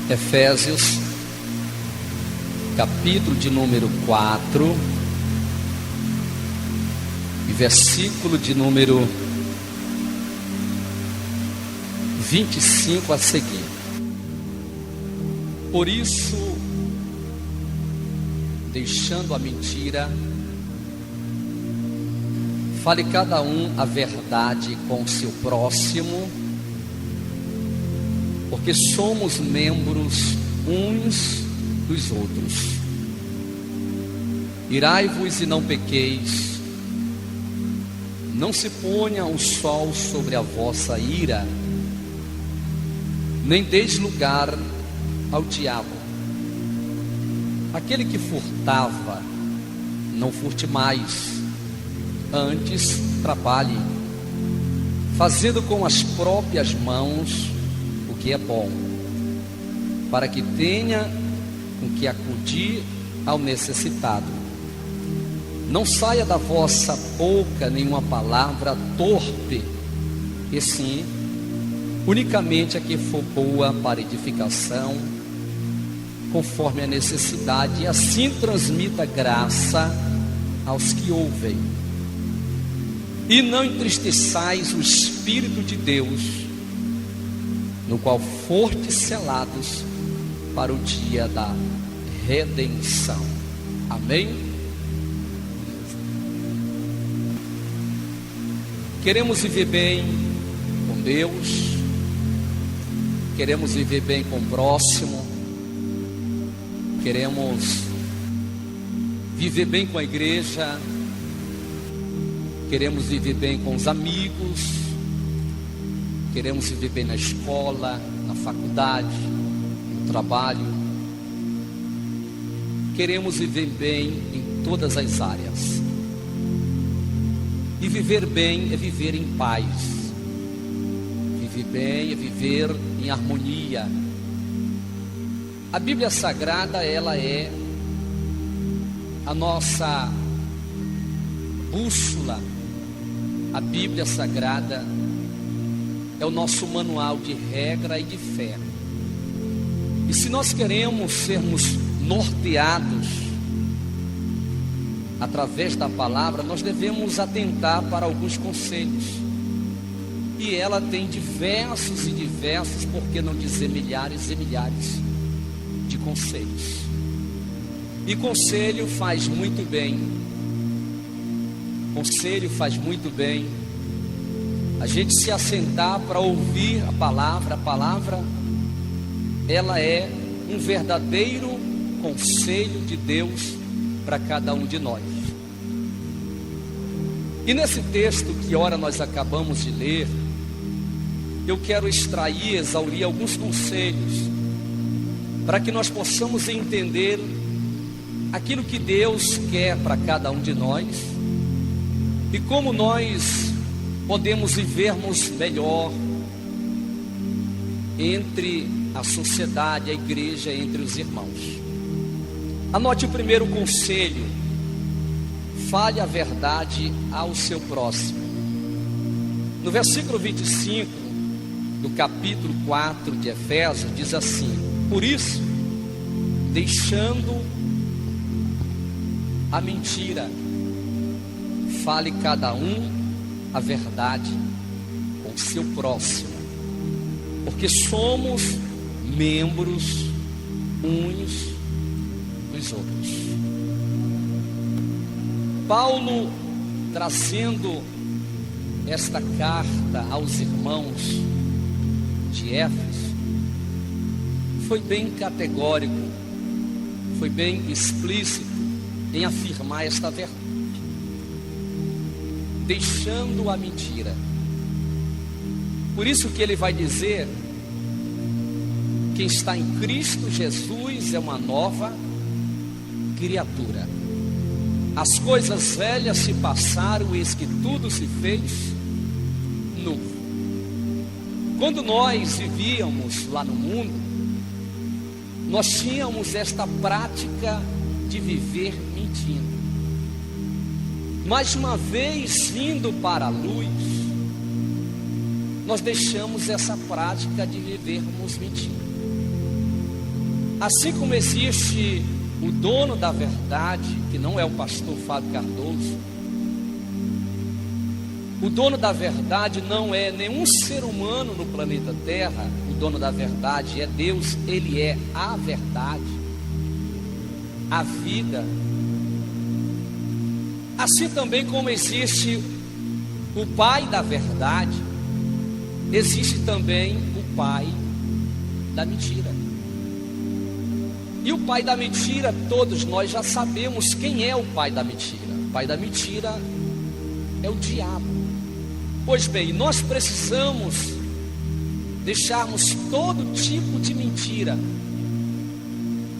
Efésios, capítulo de número 4, e versículo de número 25 a seguir. Por isso, deixando a mentira, fale cada um a verdade com o seu próximo, porque somos membros uns dos outros. Irai-vos e não pequeis, não se ponha o sol sobre a vossa ira, nem deis lugar ao diabo. Aquele que furtava, não furte mais, antes trabalhe, fazendo com as próprias mãos o que é bom, para que tenha com que acudir ao necessitado. Não saia da vossa boca nenhuma palavra torpe, e sim, unicamente a que for boa para edificação, conforme a necessidade, e assim transmita graça aos que ouvem. E não entristeçais o Espírito de Deus, no qual fostes selados para o dia da redenção. Amém? Queremos viver bem com Deus, queremos viver bem com o próximo, queremos viver bem com a igreja, queremos viver bem com os amigos, queremos viver bem na escola, na faculdade, no trabalho, queremos viver bem em todas as áreas. E viver bem é viver em paz. Viver bem é viver em harmonia. A Bíblia Sagrada, ela é a nossa bússola. A Bíblia Sagrada é o nosso manual de regra e de fé. E se nós queremos sermos norteados através da palavra, nós devemos atentar para alguns conselhos. E ela tem diversos e diversos, por que não dizer milhares e milhares de conselhos. E conselho faz muito bem. Conselho faz muito bem a gente se assentar para ouvir a palavra. A palavra, ela é um verdadeiro conselho de Deus para cada um de nós. E nesse texto que ora nós acabamos de ler, eu quero extrair, exaurir alguns conselhos para que nós possamos entender aquilo que Deus quer para cada um de nós e como nós podemos vivermos melhor entre a sociedade, a igreja, entre os irmãos. Anote o primeiro conselho: fale a verdade ao seu próximo. No versículo 25 do capítulo 4 de Efésios, diz assim: por isso, deixando a mentira, fale cada um a verdade com o seu próximo, porque somos membros uns dos outros. Paulo, trazendo esta carta aos irmãos de Éfeso, foi bem categórico, foi bem explícito em afirmar esta verdade. Deixando a mentira. Por isso que ele vai dizer: quem está em Cristo Jesus é uma nova criatura. As coisas velhas se passaram, eis que tudo se fez novo. Quando nós vivíamos lá no mundo, nós tínhamos esta prática de viver mentindo. Mas uma vez vindo para a luz, nós deixamos essa prática de vivermos mentindo. Assim como existe o dono da verdade, que não é o pastor Fábio Cardoso, o dono da verdade não é nenhum ser humano no planeta Terra. O dono da verdade é Deus. Ele é a verdade, a vida. Assim também como existe o pai da verdade, existe também o pai da mentira. E o pai da mentira, todos nós já sabemos quem é o pai da mentira. O pai da mentira é o diabo. Pois bem, nós precisamos deixarmos todo tipo de mentira,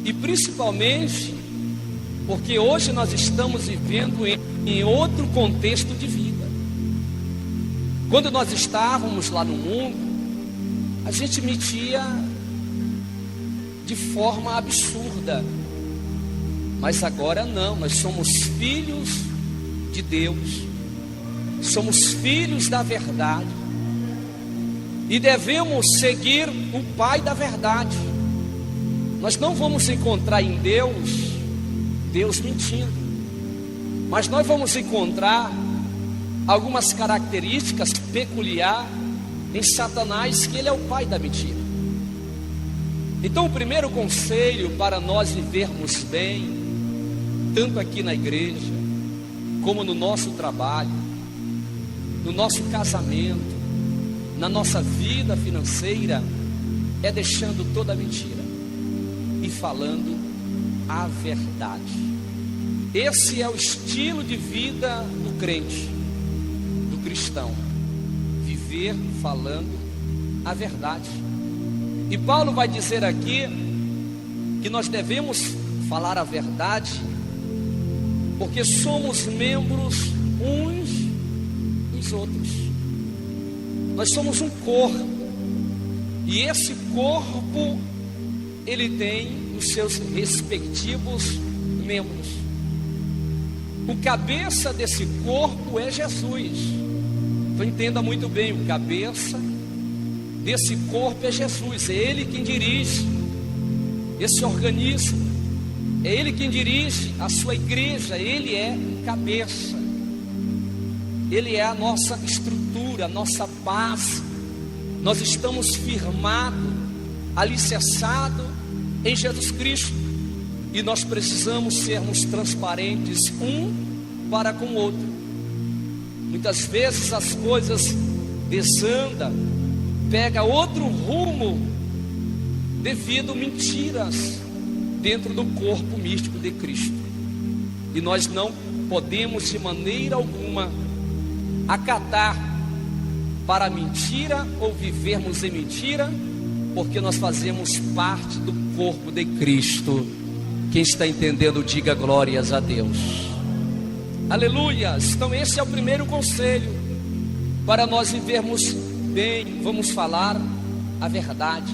e principalmente porque hoje nós estamos vivendo em outro contexto de vida. Quando nós estávamos lá no mundo, a gente mentia de forma absurda, mas agora não. Nós somos filhos de Deus, somos filhos da verdade, e devemos seguir o Pai da verdade. Nós não vamos encontrar em Deus mentindo, mas nós vamos encontrar algumas características peculiares em Satanás, que ele é o pai da mentira. Então o primeiro conselho para nós vivermos bem, tanto aqui na igreja, como no nosso trabalho, no nosso casamento, na nossa vida financeira, é deixando toda a mentira e falando a verdade. Esse é o estilo de vida do crente, do cristão, viver falando a verdade. E Paulo vai dizer aqui que nós devemos falar a verdade, porque somos membros uns dos outros. Nós somos um corpo, e esse corpo, ele tem os seus respectivos membros. O cabeça desse corpo é Jesus. Então entenda muito bem, o cabeça desse corpo é Jesus. É Ele quem dirige esse organismo, é Ele quem dirige a sua igreja. Ele é o cabeça, Ele é a nossa estrutura, a nossa base. Nós estamos firmados, alicerçados em Jesus Cristo, e nós precisamos sermos transparentes um para com o outro. Muitas vezes as coisas desandam, pega outro rumo devido a mentiras dentro do corpo místico de Cristo, e nós não podemos de maneira alguma acatar para a mentira ou vivermos em mentira, porque nós fazemos parte do corpo de Cristo. Quem está entendendo, diga glórias a Deus. Aleluia. Então esse é o primeiro conselho para nós vivermos bem. Vamos falar a verdade.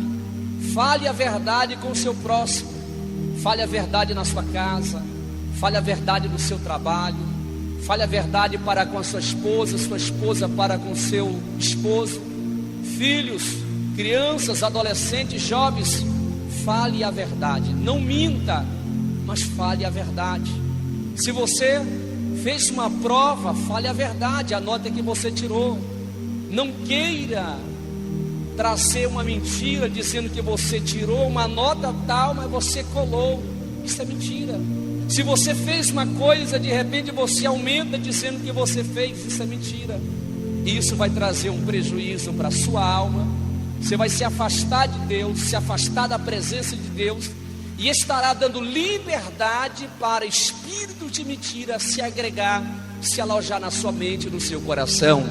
Fale a verdade com o seu próximo. Fale a verdade na sua casa. Fale a verdade no seu trabalho. Fale a verdade para com a sua esposa para com o seu esposo. Filhos, crianças, adolescentes, jovens, fale a verdade. Não minta, mas fale a verdade. Se você fez uma prova, fale a verdade, a nota que você tirou. Não queira trazer uma mentira dizendo que você tirou uma nota tal, mas você colou. Isso é mentira. Se você fez uma coisa, de repente você aumenta dizendo que você fez. Isso é mentira. E isso vai trazer um prejuízo para a sua alma. Você vai se afastar de Deus, se afastar da presença de Deus, e estará dando liberdade para espírito de mentira se agregar, se alojar na sua mente e no seu coração.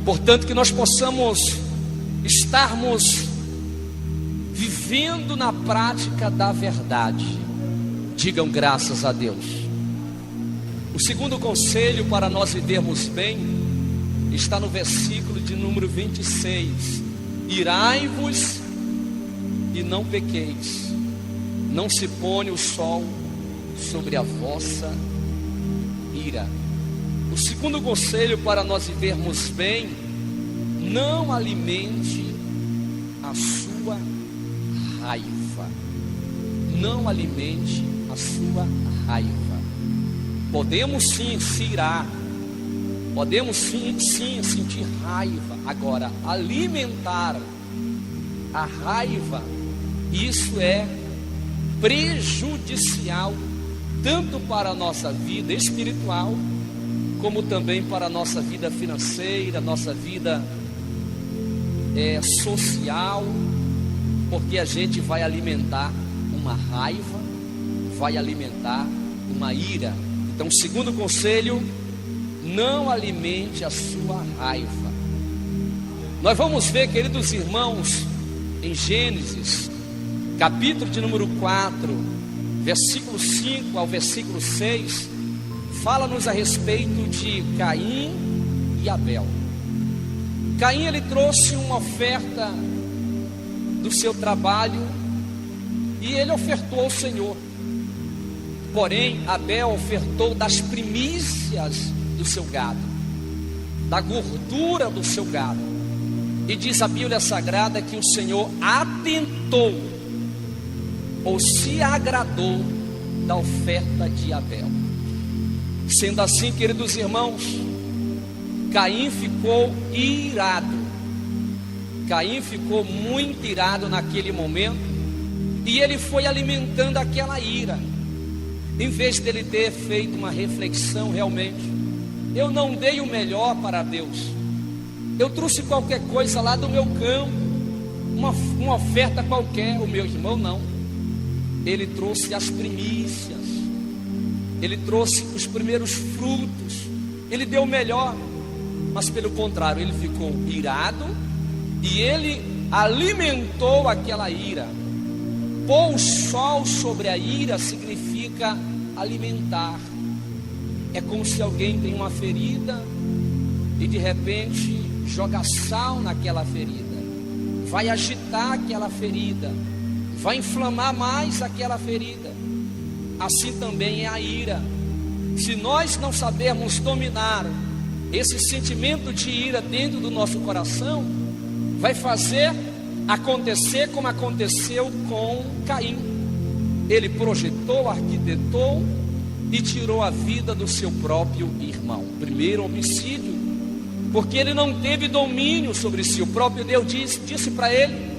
Portanto, que nós possamos estarmos vivendo na prática da verdade. Digam graças a Deus. O segundo conselho para nós vivermos bem está no versículo de número 26. Irai-vos e não pequeis, não se põe o sol sobre a vossa ira. O segundo conselho para nós vivermos bem: não alimente a sua raiva. não alimente a sua raiva. Podemos sim se irar, podemos sim sentir raiva. Agora, alimentar a raiva, isso é prejudicial tanto para a nossa vida espiritual, como também para a nossa vida financeira, nossa vida social, porque a gente vai alimentar uma raiva, vai alimentar uma ira. Então, segundo conselho, não alimente a sua raiva. Nós vamos ver, queridos irmãos, em Gênesis, capítulo de número 4, versículo 5 ao versículo 6, fala-nos a respeito de Caim e Abel. Caim, ele trouxe uma oferta do seu trabalho e ele ofertou ao Senhor. Porém, Abel ofertou das primícias do seu gado, da gordura do seu gado. E diz a Bíblia Sagrada que o Senhor atentou, ou se agradou da oferta de Abel. Sendo assim, queridos irmãos, Caim ficou irado. Caim ficou muito irado naquele momento, e ele foi alimentando aquela ira, em vez dele ter feito uma reflexão. Realmente, eu não dei o melhor para Deus, eu trouxe qualquer coisa lá do meu campo, uma oferta qualquer. O meu irmão não, ele trouxe as primícias, ele trouxe os primeiros frutos, ele deu o melhor. Mas pelo contrário, ele ficou irado e ele alimentou aquela ira. Pôr o sol sobre a ira significa alimentar. É como se alguém tem uma ferida e de repente joga sal naquela ferida, vai agitar aquela ferida, vai inflamar mais aquela ferida. Assim também é a ira. Se nós não sabermos dominar esse sentimento de ira dentro do nosso coração, vai fazer acontecer como aconteceu com Caim. Ele projetou, arquitetou e tirou a vida do seu próprio irmão. Primeiro homicídio, porque ele não teve domínio sobre si. O próprio Deus disse para ele: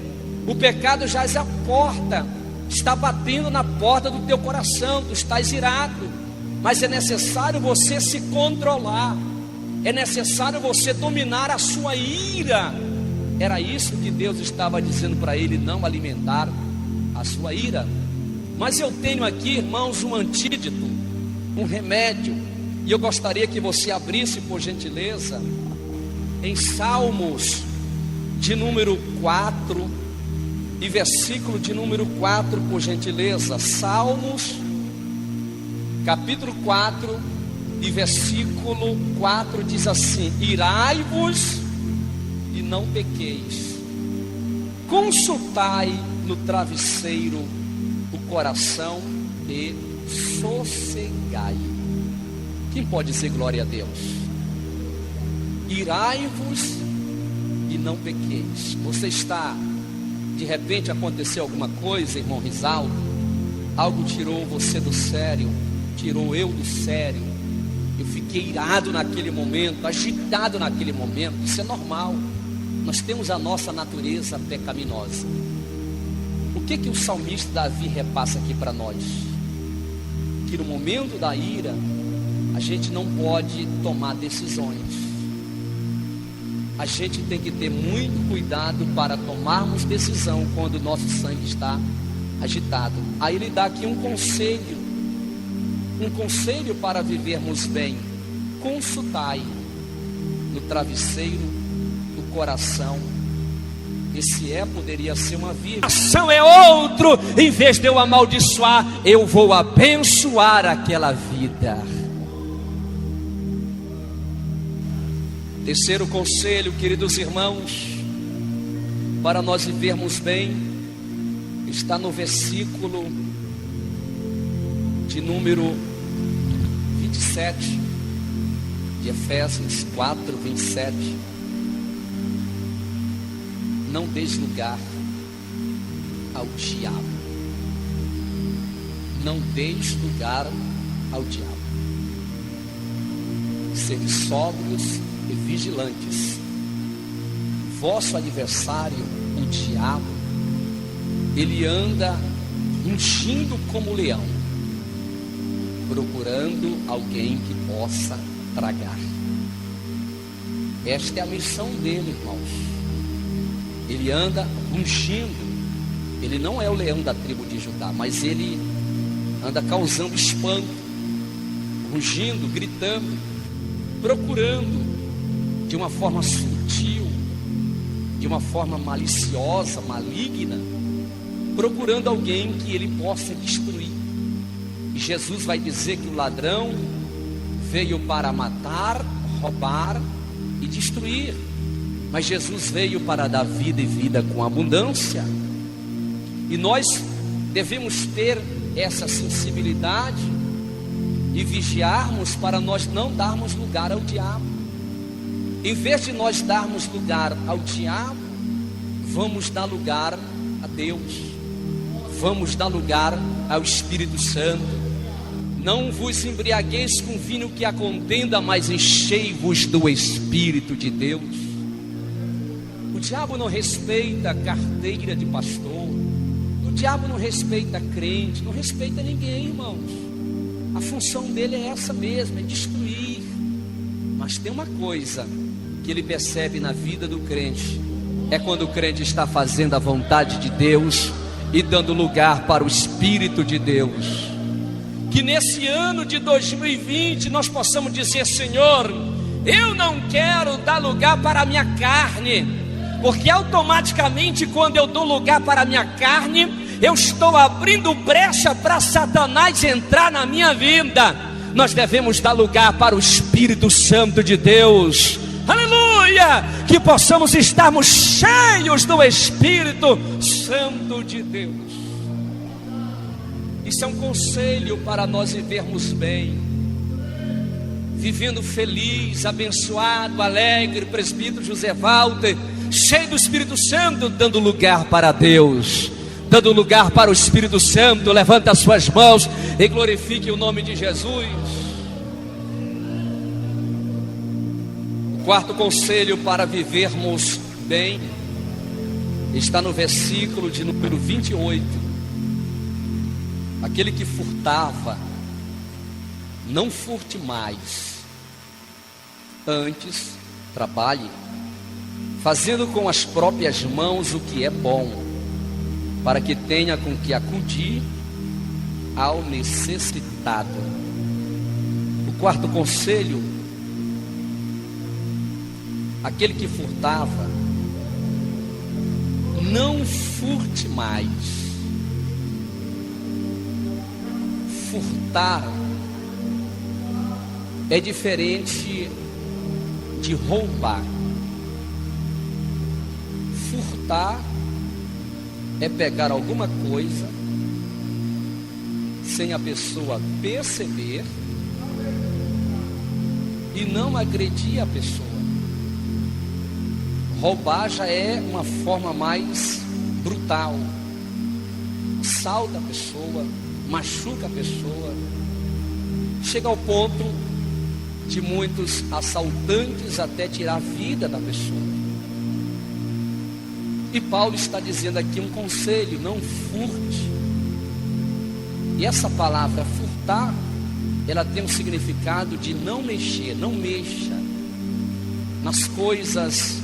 o pecado jaz à porta, está batendo na porta do teu coração, tu estás irado, mas é necessário você se controlar, é necessário você dominar a sua ira. Era isso que Deus estava dizendo para ele, não alimentar a sua ira. Mas eu tenho aqui, irmãos, um antídoto, um remédio, e eu gostaria que você abrisse, por gentileza, em Salmos de número 4 e versículo de número 4, por gentileza. Salmos capítulo 4 e versículo 4 diz assim: irai-vos e não pequeis, consultai no travesseiro o coração e sossegai. Quem pode dizer glória a Deus? Irai-vos e não pequeis. Você está, de repente aconteceu alguma coisa, irmão Risaldo, algo tirou você do sério, tirou eu do sério. Eu fiquei irado naquele momento, agitado naquele momento. Isso é normal. Nós temos a nossa natureza pecaminosa. O que o salmista Davi repassa aqui para nós? Que no momento da ira, a gente não pode tomar decisões. A gente tem que ter muito cuidado para tomarmos decisão quando o nosso sangue está agitado. Aí ele dá aqui um conselho para vivermos bem. Consultai no travesseiro do coração. Esse poderia ser uma vírgula. Ação é outro. Em vez de eu amaldiçoar, eu vou abençoar aquela vida. Terceiro conselho, queridos irmãos, para nós vivermos bem, está no versículo de número 27 de Efésios 4, 27. Não deis lugar ao diabo. não deis lugar ao diabo. Sede sóbrios e vigilantes. Vosso adversário, o diabo, ele anda rugindo como leão, procurando alguém que possa tragar. Esta é a missão dele, irmãos. Ele anda rugindo. Ele não é o leão da tribo de Judá, mas ele anda causando espanto, rugindo, gritando, procurando de uma forma sutil, de uma forma maliciosa, maligna, procurando alguém que ele possa destruir. E Jesus vai dizer que o ladrão veio para matar, roubar e destruir, mas Jesus veio para dar vida e vida com abundância. E nós devemos ter essa sensibilidade e vigiarmos para nós não darmos lugar ao diabo. Em vez de nós darmos lugar ao diabo, vamos dar lugar a Deus, vamos dar lugar ao Espírito Santo. Não vos embriagueis com vinho que a contenda, mas enchei-vos do Espírito de Deus. O diabo não respeita a carteira de pastor, o diabo não respeita crente, não respeita ninguém, irmãos. A função dele é essa mesmo, é destruir. Mas tem uma coisa que ele percebe na vida do crente, é quando o crente está fazendo a vontade de Deus e dando lugar para o Espírito de Deus. Que nesse ano de 2020 nós possamos dizer: Senhor, eu não quero dar lugar para a minha carne, porque automaticamente quando eu dou lugar para a minha carne, eu estou abrindo brecha para Satanás entrar na minha vida. Nós devemos dar lugar para o Espírito Santo de Deus. Aleluia! Que possamos estarmos cheios do Espírito Santo de Deus. Isso é um conselho para nós vivermos bem, vivendo feliz, abençoado, alegre. Presbítero José Walter, cheio do Espírito Santo, dando lugar para Deus, dando lugar para o Espírito Santo. Levanta as suas mãos e glorifique o nome de Jesus. O quarto conselho para vivermos bem está no versículo de número 28. Aquele que furtava, não furte mais, antes trabalhe, fazendo com as próprias mãos o que é bom, para que tenha com que acudir ao necessitado. O quarto conselho: aquele que furtava, não furte mais. Furtar é diferente de roubar. Furtar é pegar alguma coisa sem a pessoa perceber e não agredir a pessoa. Roubar já é uma forma mais brutal, assalta a pessoa, machuca a pessoa, chega ao ponto de muitos assaltantes até tirar a vida da pessoa. E Paulo está dizendo aqui um conselho: não furte. E essa palavra furtar, ela tem um significado de não mexer. Não mexa nas coisas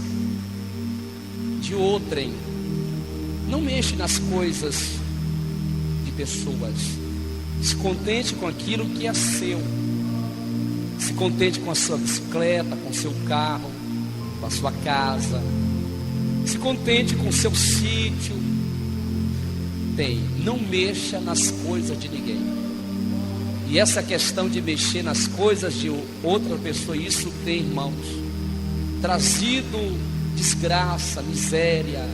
de outrem, não mexe nas coisas de pessoas. Se contente com aquilo que é seu. Se contente com a sua bicicleta, com o seu carro, com a sua casa. Se contente com o seu sítio. Não mexa nas coisas de ninguém. E essa questão de mexer nas coisas de outra pessoa, isso tem, irmãos, trazido desgraça, miséria,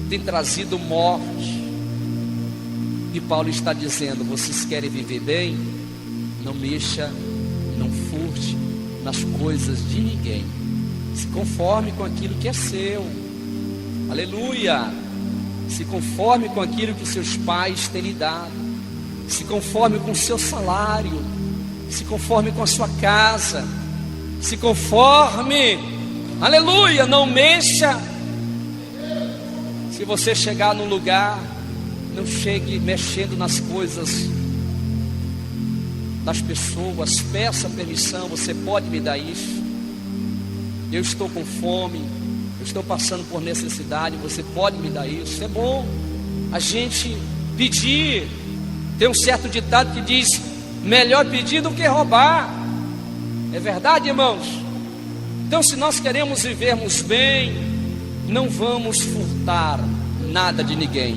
tem trazido morte. E Paulo está dizendo: vocês querem viver bem? Não mexa, não furte nas coisas de ninguém. Se conforme com aquilo que é seu. Aleluia! Se conforme com aquilo que seus pais têm lhe dado. se conforme com o seu salário, se conforme com a sua casa, se conforme, aleluia, não mexa. Se você chegar num lugar, não chegue mexendo nas coisas das pessoas, peça permissão. Você pode me dar isso? Eu estou com fome, eu estou passando por necessidade, você pode me dar isso? É bom a gente pedir. Tem um certo ditado que diz: melhor pedir do que roubar. É verdade, irmãos? Então, se nós queremos vivermos bem, não vamos furtar nada de ninguém.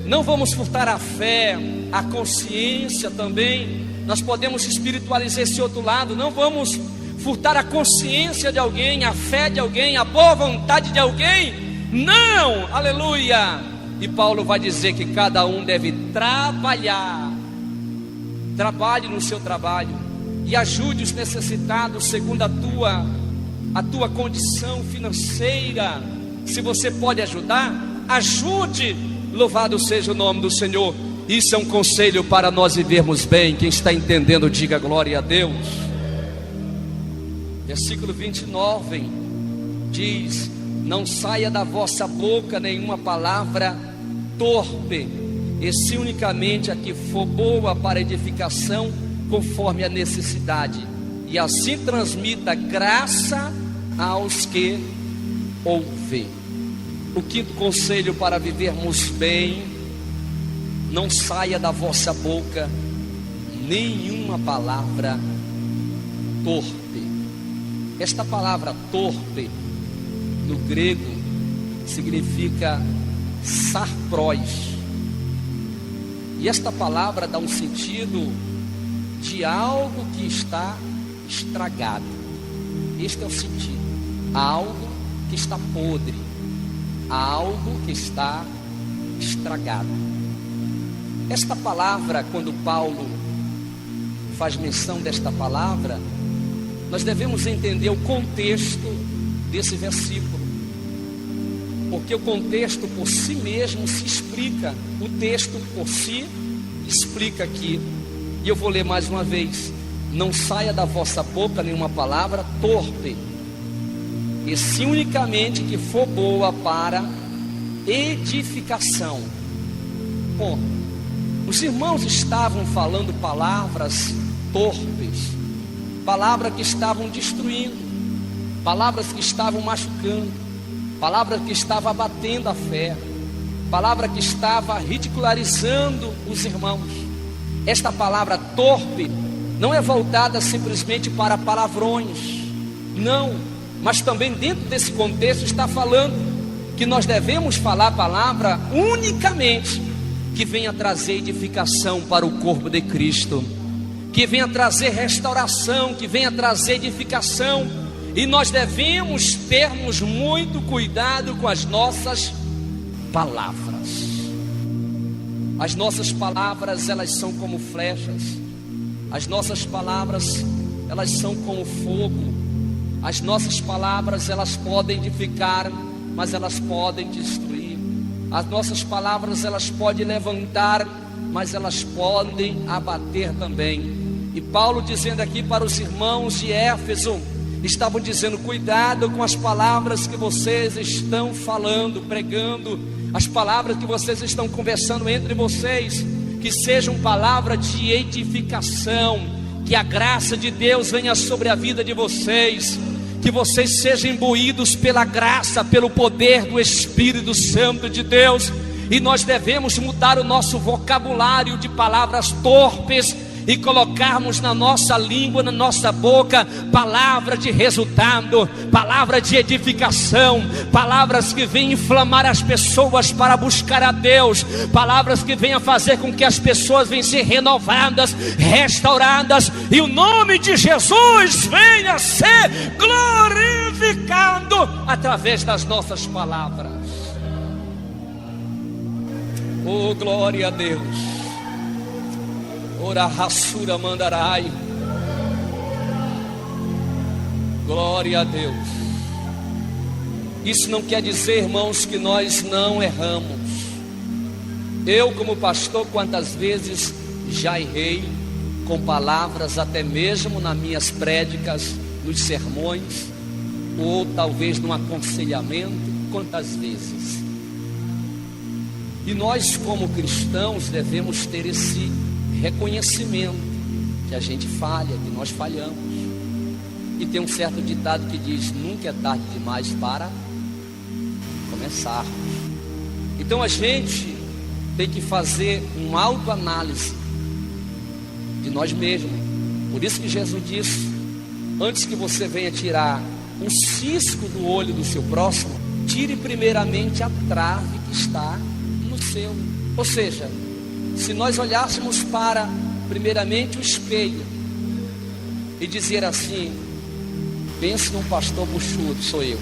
Não vamos furtar a fé, a consciência também. Nós podemos espiritualizar esse outro lado. Não vamos furtar a consciência de alguém, a fé de alguém, a boa vontade de alguém. Não, aleluia. E Paulo vai dizer que cada um deve trabalhar. Trabalhe no seu trabalho e ajude os necessitados segundo a tua condição financeira. Se você pode ajudar, ajude. Louvado seja o nome do Senhor. Isso é um conselho para nós vivermos bem. Quem está entendendo, diga glória a Deus. Versículo 29 diz: não saia da vossa boca nenhuma palavra torpe, e se unicamente a que for boa para edificação, conforme a necessidade, e assim transmita graça aos que ouvem. O quinto conselho para vivermos bem: não saia da vossa boca nenhuma palavra torpe. Esta palavra torpe, no grego, significa sarprós. E esta palavra dá um sentido de algo que está estragado. Este é o sentido: algo que está podre, algo que está estragado. Esta palavra, quando Paulo faz menção desta palavra, nós devemos entender o contexto desse versículo, porque o contexto por si mesmo se explica, o texto por si explica aqui. E eu vou ler mais uma vez: não saia da vossa boca nenhuma palavra torpe, e se unicamente que for boa para edificação. Bom, os irmãos estavam falando palavras torpes, palavras que estavam destruindo, palavras que estavam machucando, palavras que estavam abatendo a fé, palavra que estava ridicularizando os irmãos. Esta palavra torpe não é voltada simplesmente para palavrões, não, mas também dentro desse contexto está falando que nós devemos falar a palavra unicamente que venha trazer edificação para o corpo de Cristo, que venha trazer restauração, que venha trazer edificação. E nós devemos termos muito cuidado com as nossas palavras. As nossas palavras, elas são como flechas. As nossas palavras, elas são como fogo. As nossas palavras, elas podem edificar, mas elas podem destruir. As nossas palavras, elas podem levantar, mas elas podem abater também. E Paulo dizendo aqui para os irmãos de Éfeso, estavam dizendo: cuidado com as palavras que vocês estão falando, pregando, as palavras que vocês estão conversando entre vocês, que sejam palavras de edificação, que a graça de Deus venha sobre a vida de vocês, que vocês sejam imbuídos pela graça, pelo poder do Espírito Santo de Deus. E nós devemos mudar o nosso vocabulário de palavras torpes e colocarmos na nossa língua, na nossa boca, palavra de resultado, palavra de edificação, palavras que venham inflamar as pessoas para buscar a Deus, palavras que venham fazer com que as pessoas venham ser renovadas, restauradas, e o nome de Jesus venha ser glorificado através das nossas palavras. Oh, glória a Deus. Ora rassura mandarai. Glória a Deus. Isso não quer dizer, irmãos, que nós não erramos. Eu, como pastor, quantas vezes já errei com palavras, até mesmo nas minhas prédicas, nos sermões, ou talvez num aconselhamento. Quantas vezes? E nós, como cristãos, devemos ter esse reconhecimento que a gente falha, que nós falhamos. E tem um certo ditado que diz: nunca é tarde demais para começarmos. Então a gente tem que fazer uma autoanálise de nós mesmos. Por isso que Jesus disse: antes que você venha tirar um cisco do olho do seu próximo, tire primeiramente a trave que está no seu. Ou seja, se nós olhássemos para primeiramente o espelho e dizer assim: pense num pastor buchudo, sou eu.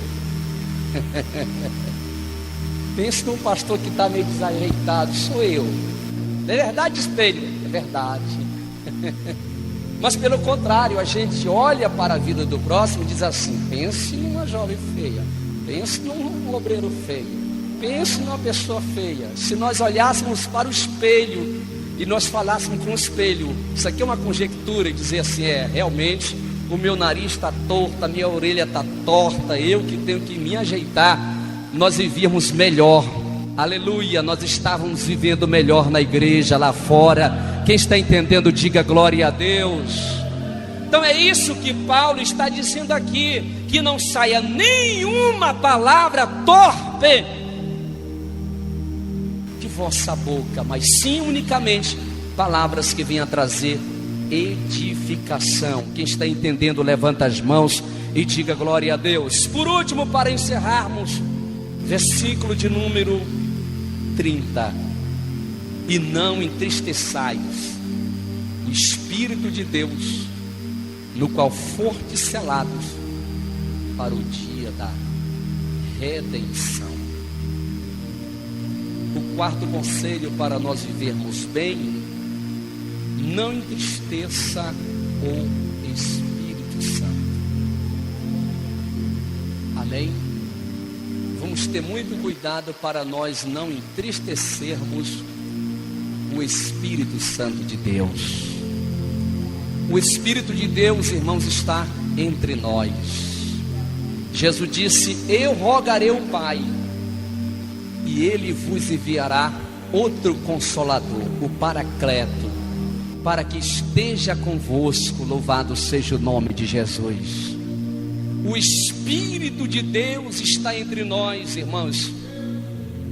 Pense num pastor que está meio desajeitado, sou eu. É verdade, espelho? É verdade. Mas pelo contrário, a gente olha para a vida do próximo e diz assim: pense numa jovem feia, pense num obreiro feio, pense numa pessoa feia. Se nós olhássemos para o espelho e nós falássemos com o espelho, isso aqui é uma conjectura, e dizer assim: realmente o meu nariz está torto, a minha orelha está torta, eu que tenho que me ajeitar, nós vivíamos melhor. Aleluia, nós estávamos vivendo melhor na igreja, lá fora. Quem está entendendo, diga glória a Deus. Então é isso que Paulo está dizendo aqui: que não saia nenhuma palavra torpe de vossa boca, mas sim unicamente palavras que venham a trazer edificação. Quem está entendendo, levanta as mãos e diga glória a Deus. Por último, para encerrarmos, versículo de número 30: e não entristeçais o Espírito de Deus, no qual fortes selados para o dia da redenção. O quarto conselho para nós vivermos bem: não entristeça o Espírito Santo. Amém? Vamos ter muito cuidado para nós não entristecermos o Espírito Santo de Deus. O Espírito de Deus, irmãos, está entre nós. Jesus disse: eu rogarei ao Pai, e Ele vos enviará outro Consolador, o Paracleto, para que esteja convosco. Louvado seja o nome de Jesus. O Espírito de Deus está entre nós, irmãos,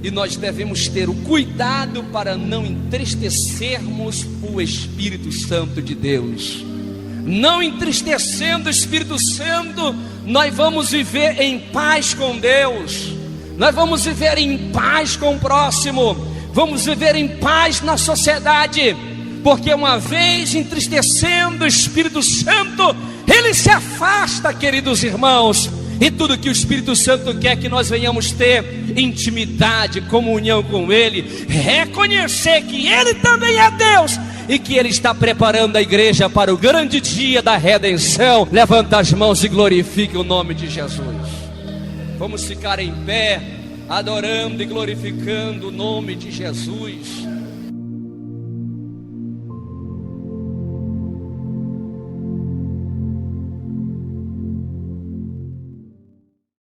e nós devemos ter o cuidado para não entristecermos o Espírito Santo de Deus. Não entristecendo o Espírito Santo, nós vamos viver em paz com Deus, nós vamos viver em paz com o próximo, vamos viver em paz na sociedade. Porque uma vez entristecendo o Espírito Santo, ele se afasta, queridos irmãos. E tudo que o Espírito Santo quer que nós venhamos ter intimidade, comunhão com Ele, reconhecer que Ele também é Deus e que Ele está preparando a igreja para o grande dia da redenção. Levanta as mãos e glorifique o nome de Jesus. Vamos ficar em pé, adorando e glorificando o nome de Jesus.